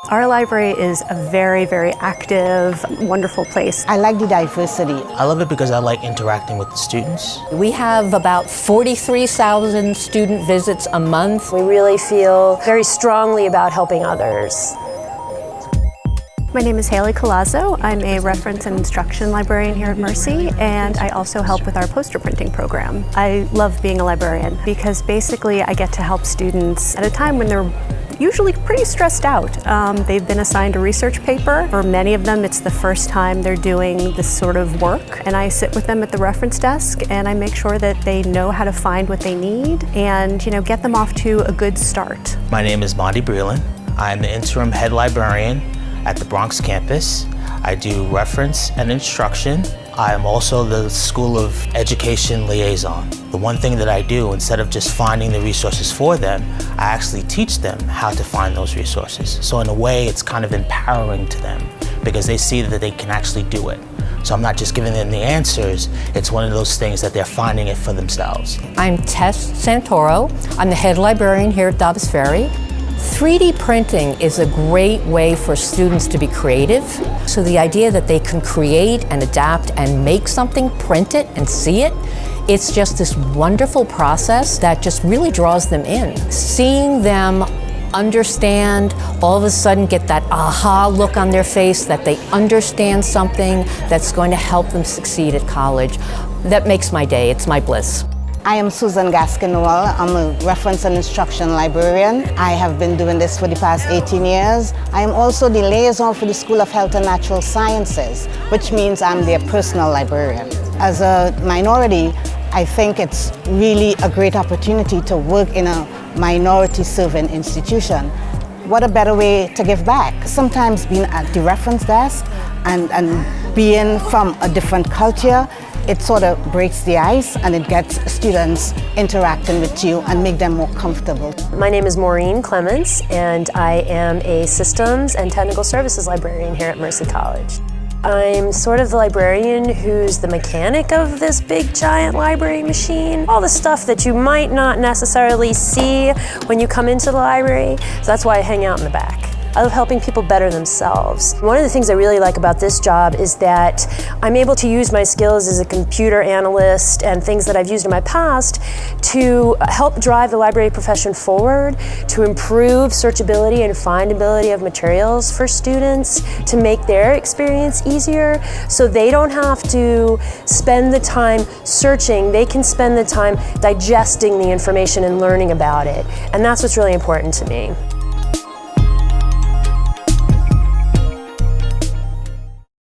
Our library is a very, very active, wonderful place. I like the diversity. I love it because I like interacting with the students. We have about 43,000 student visits a month. We really feel very strongly about helping others. My name is Haley Colazzo. I'm a reference and instruction librarian here at Mercy, and I also help with our poster printing program. I love being a librarian because basically I get to help students at a time when they're usually pretty stressed out. They've been assigned a research paper. For many of them, it's the first time they're doing this sort of work, and I sit with them at the reference desk and I make sure that they know how to find what they need and, get them off to a good start. My name is Monty Breland. I'm the interim head librarian at the Bronx campus. I do reference and instruction. I am also the School of Education liaison. The one thing that I do, instead of just finding the resources for them, I actually teach them how to find those resources. So in a way, it's kind of empowering to them because they see that they can actually do it. So I'm not just giving them the answers, it's one of those things that they're finding it for themselves. I'm Tess Santoro. I'm the head librarian here at Dobbs Ferry. 3D printing is a great way for students to be creative. So the idea that they can create and adapt and make something, print it and see it, it's just this wonderful process that just really draws them in. Seeing them understand, all of a sudden get that aha look on their face that they understand something that's going to help them succeed at college, that makes my day, it's my bliss. I am Susan Gaskin-Noel. I'm a reference and instruction librarian. I have been doing this for the past 18 years. I am also the liaison for the School of Health and Natural Sciences, which means I'm their personal librarian. As a minority, I think it's really a great opportunity to work in a minority serving institution. What a better way to give back. Sometimes being at the reference desk and being from a different culture, it sort of breaks the ice and it gets students interacting with you and make them more comfortable. My name is Maureen Clements, and I am a systems and technical services librarian here at Mercy College. I'm sort of the librarian who's the mechanic of this big giant library machine. All the stuff that you might not necessarily see when you come into the library, so that's why I hang out in the back. I love helping people better themselves. One of the things I really like about this job is that I'm able to use my skills as a computer analyst and things that I've used in my past to help drive the library profession forward, to improve searchability and findability of materials for students, to make their experience easier so they don't have to spend the time searching, they can spend the time digesting the information and learning about it. And that's what's really important to me.